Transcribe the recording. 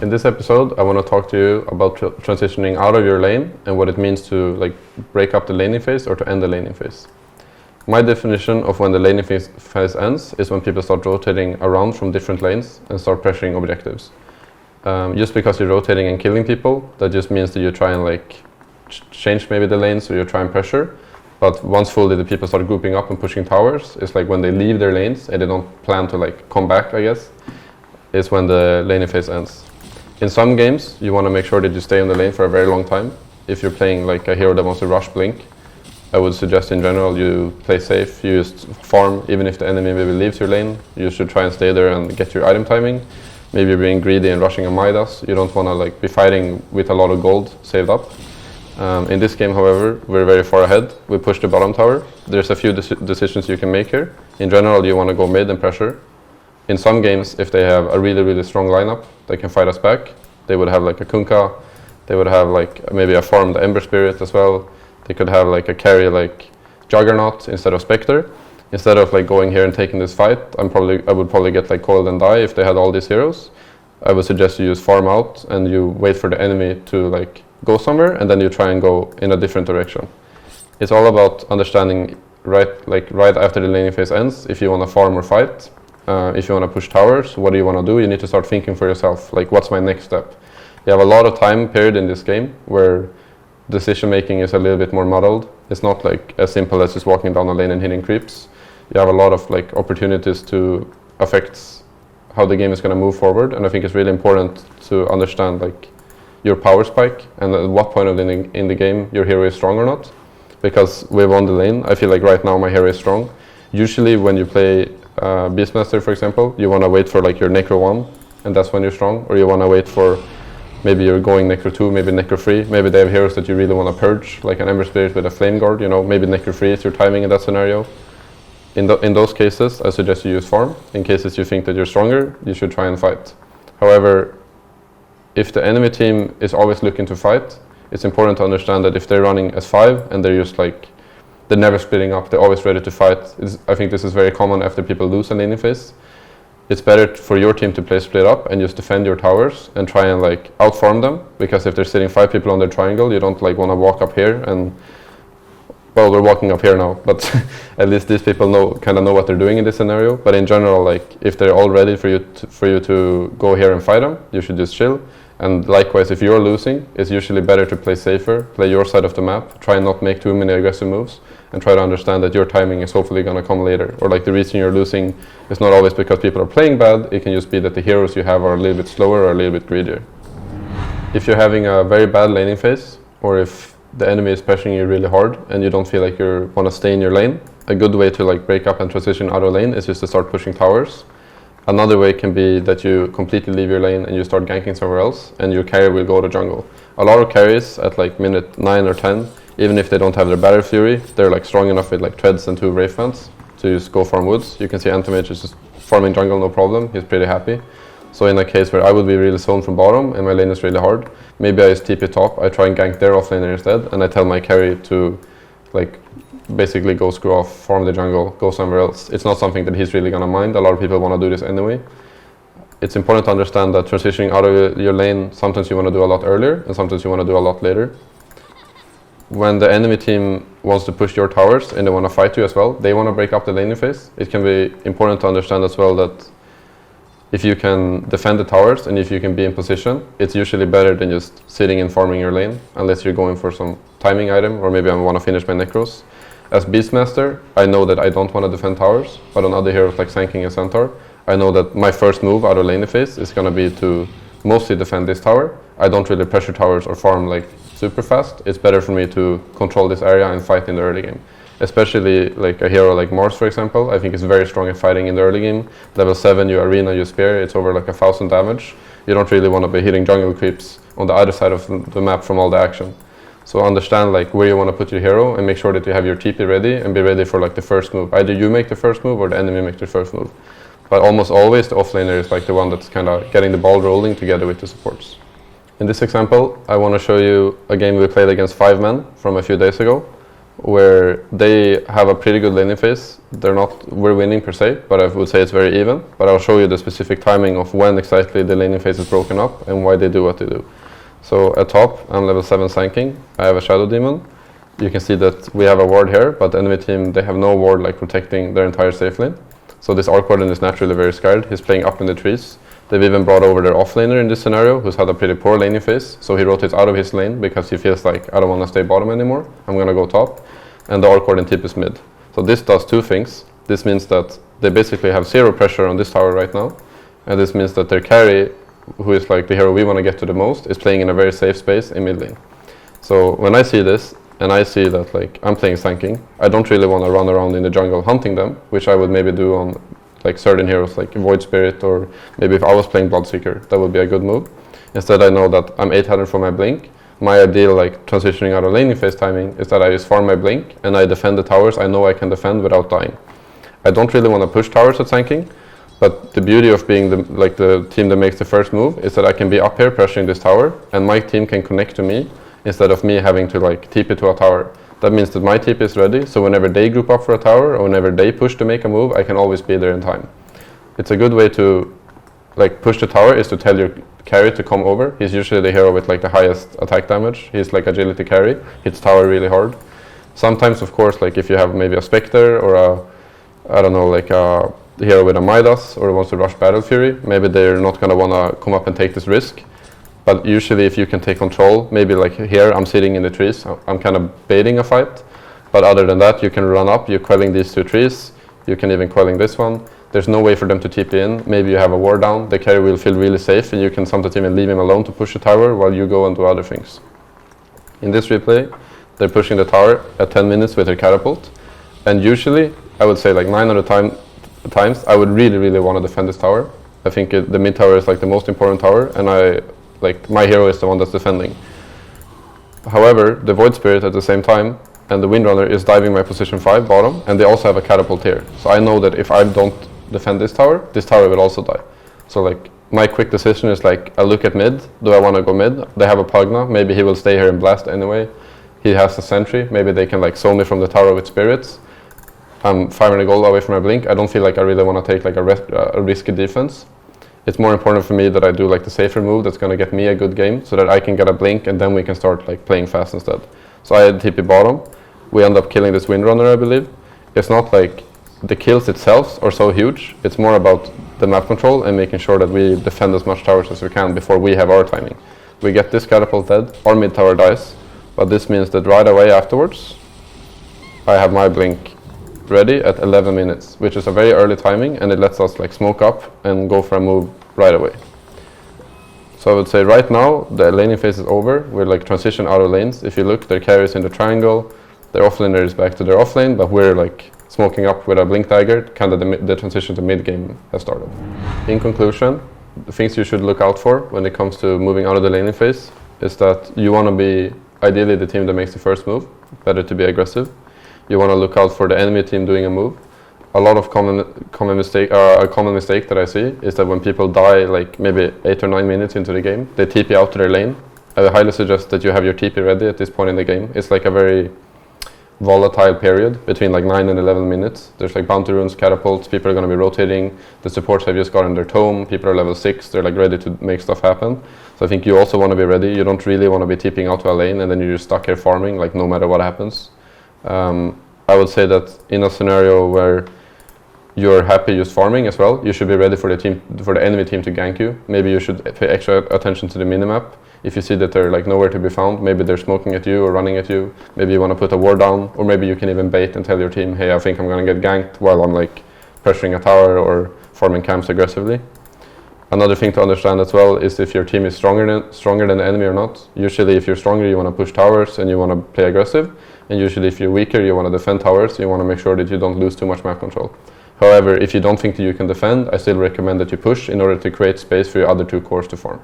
In this episode, I want to talk to you about transitioning out of your lane and what it means to break up the laning phase or to end the laning phase. My definition of when the laning phase ends is when people start rotating around from different lanes and start pressuring objectives. Just because you're rotating and killing people, that just means that you try and change maybe the lanes, or you try and pressure. But once fully the people start grouping up and pushing towers, it's like when they leave their lanes and they don't plan to come back, I guess, is when the laning phase ends. In some games, you want to make sure that you stay on the lane for a very long time. If you're playing like a hero that wants to rush blink, I would suggest in general you play safe, you just farm. Even if the enemy maybe leaves your lane, you should try and stay there and get your item timing. Maybe you're being greedy and rushing a Midas. You don't want to be fighting with a lot of gold saved up. In this game, however, we're very far ahead. We push the bottom tower. There's a few decisions you can make here. In general, you want to go mid and pressure. In some games, if they have a really, really strong lineup, they can fight us back. They would have a Kunkka. They would have maybe a farmed Ember Spirit as well. They could have a carry Juggernaut instead of Spectre. Instead of going here and taking this fight, I would probably get coiled and die if they had all these heroes. I would suggest you use farm out and you wait for the enemy to go somewhere, and then you try and go in a different direction. It's all about understanding right after the laning phase ends if you want to farm or fight. If you want to push towers, what do you want to do? You need to start thinking for yourself, what's my next step? You have a lot of time period in this game where decision making is a little bit more muddled. It's not as simple as just walking down a lane and hitting creeps. You have a lot of opportunities to affect how the game is going to move forward, and I think it's really important to understand your power spike and at what point in the game your hero is strong or not. Because we won the lane, I feel right now my hero is strong. Usually when you play Beastmaster, for example, you want to wait for your Necro 1, and that's when you're strong. Or you want to wait for, maybe you're going Necro 2, maybe Necro 3. Maybe they have heroes that you really want to purge, like an Ember Spirit with a Flame Guard. Maybe Necro 3 is your timing in that scenario. In those cases, I suggest you use farm. In cases you think that you're stronger, you should try and fight. However, if the enemy team is always looking to fight, it's important to understand that if they're running S5 and they're just they're never splitting up, they're always ready to fight. I think this is very common after people lose a laning phase. It's better for your team to play split up and just defend your towers and try and outfarm them, because if they're sitting 5 people on their triangle, you don't want to walk up here and, well, we're walking up here now, but at least these people kind of know what they're doing in this scenario. But in general, if they're all ready for you to go here and fight them, you should just chill. And likewise, if you're losing, it's usually better to play safer, play your side of the map, try and not make too many aggressive moves, and try to understand that your timing is hopefully going to come later. Or the reason you're losing is not always because people are playing bad, it can just be that the heroes you have are a little bit slower or a little bit greedier. If you're having a very bad laning phase, or if the enemy is pressuring you really hard and you don't feel you want to stay in your lane, a good way to break up and transition out of lane is just to start pushing towers. Another way can be that you completely leave your lane and you start ganking somewhere else, and your carry will go to jungle. A lot of carries at minute 9 or 10, even if they don't have their Battle Fury, they're strong enough with Treads and 2 Wraith Fans to just go farm woods. You can see Antimage is just farming jungle, no problem, he's pretty happy. So in a case where I would be really zoned from bottom and my lane is really hard, maybe I just TP top, I try and gank their offlaner instead, and I tell my carry to basically go screw off, farm the jungle, go somewhere else. It's not something that he's really going to mind. A lot of people want to do this anyway. It's important to understand that transitioning out of your lane, sometimes you want to do a lot earlier and sometimes you want to do a lot later. When the enemy team wants to push your towers and they want to fight you as well, they want to break up the laning phase. It can be important to understand as well that if you can defend the towers and if you can be in position, it's usually better than just sitting and farming your lane, unless you're going for some timing item, or maybe I want to finish my Necros. As Beastmaster, I know that I don't want to defend towers, but on other heroes like Sanking and Centaur, I know that my first move out of laning phase is going to be to mostly defend this tower. I don't really pressure towers or farm super fast. It's better for me to control this area and fight in the early game. Especially a hero like Mars, for example, I think is very strong at fighting in the early game. Level 7, you arena, you spear, it's over 1,000 damage. You don't really want to be hitting jungle creeps on the other side of the map from all the action. So understand where you want to put your hero and make sure that you have your TP ready and be ready for the first move. Either you make the first move or the enemy makes the first move. But almost always the offlaner is the one that's kind of getting the ball rolling together with the supports. In this example, I want to show you a game we played against 5 men from a few days ago, where they have a pretty good laning phase. We're winning per se, but I would say it's very even. But I'll show you the specific timing of when exactly the laning phase is broken up and why they do what they do. So at top, I'm level 7 Sanking. I have a Shadow Demon. You can see that we have a ward here, but the enemy team, they have no ward like protecting their entire safe lane. So this Arc Warden is naturally very scared. He's playing up in the trees. They've even brought over their offlaner in this scenario, who's had a pretty poor laning phase. So he rotates out of his lane because he feels like, I don't want to stay bottom anymore. I'm going to go top. And the Arc Warden tip is mid. So this does two things. This means that they basically have zero pressure on this tower right now. And this means that their carry, who is like the hero we want to get to the most, is playing in a very safe space in mid lane. So when I see this, and I see that like I'm playing Sanking, I don't really want to run around in the jungle hunting them, which I would maybe do on like certain heroes like Void Spirit, or maybe if I was playing Bloodseeker, that would be a good move. Instead, I know that I'm 800 for my blink. My ideal like transitioning out of laning phase timing is that I just farm my blink and I defend the towers I know I can defend without dying. I don't really want to push towers at Sanking, but the beauty of being the team that makes the first move is that I can be up here pressuring this tower and my team can connect to me instead of me having to like TP to a tower. That means that my TP is ready, so whenever they group up for a tower or whenever they push to make a move, I can always be there in time. It's a good way to like push the tower is to tell your carry to come over. He's usually the hero with like the highest attack damage. He's like agility carry, hits tower really hard. Sometimes of course like if you have maybe a Spectre or I don't know, like a hero with a Midas or wants to rush Battle Fury, maybe they're not going to want to come up and take this risk. But usually if you can take control, maybe like here I'm sitting in the trees, I'm kind of baiting a fight. But other than that, you can run up, you're quelling these two trees, you can even quelling this one. There's no way for them to TP in. Maybe you have a ward down, the carry will feel really safe and you can sometimes even leave him alone to push the tower while you go and do other things. In this replay, they're pushing the tower at 10 minutes with their catapult. And usually, I would say like 900 times, I would really want to defend this tower. I think the mid tower is like the most important tower and my hero is the one that's defending. However, the Void Spirit at the same time and the Windrunner is diving my position 5 bottom, and they also have a catapult here. So I know that if I don't defend this tower will also die. So like my quick decision is like I look at mid, do I want to go mid? They have a Pugna, maybe he will stay here and blast anyway. He has a sentry, maybe they can like soul me from the tower with spirits. I'm 500 gold away from my blink. I don't feel like I really want to take like a risky defense. It's more important for me that I do like the safer move that's going to get me a good game so that I can get a blink and then we can start like playing fast instead. So I had TP bottom. We end up killing this Windrunner, I believe. It's not like the kills itself are so huge. It's more about the map control and making sure that we defend as much towers as we can before we have our timing. We get this catapult dead, our mid tower dies, but this means that right away afterwards I have my blink ready at 11 minutes, which is a very early timing and it lets us like smoke up and go for a move right away. So I would say right now the laning phase is over. We're like transition out of lanes. If you look, their carries in the triangle, their offlaner is back to their offlane, but we're like smoking up with a blink dagger. Kind of the transition to mid game has started. In conclusion, the things you should look out for when it comes to moving out of the laning phase is that you want to be ideally the team that makes the first move. Better to be aggressive. You want to look out for the enemy team doing a move. A lot of common mistake that I see is that when people die like maybe 8 or 9 minutes into the game, they TP out to their lane. I would highly suggest that you have your TP ready at this point in the game. It's like a very volatile period between like 9 and 11 minutes. There's like bounty runes, catapults, people are going to be rotating. The supports have just gotten their tome, people are level 6, they're like ready to make stuff happen. So I think you also want to be ready. You don't really want to be TPing out to a lane and then you're just stuck here farming like no matter what happens. I would say that in a scenario where you're happy just farming as well, you should be ready for the enemy team to gank you. Maybe you should pay extra attention to the minimap. If you see that they're like nowhere to be found, maybe they're smoking at you or running at you, maybe you want to put a ward down, or maybe you can even bait and tell your team, hey, I think I'm going to get ganked while I'm like pressuring a tower or farming camps aggressively. Another thing to understand as well is if your team is stronger than the enemy or not. Usually if you're stronger, you want to push towers and you want to play aggressive. And usually if you're weaker, you want to defend towers. You want to make sure that you don't lose too much map control. However, if you don't think that you can defend, I still recommend that you push in order to create space for your other two cores to farm.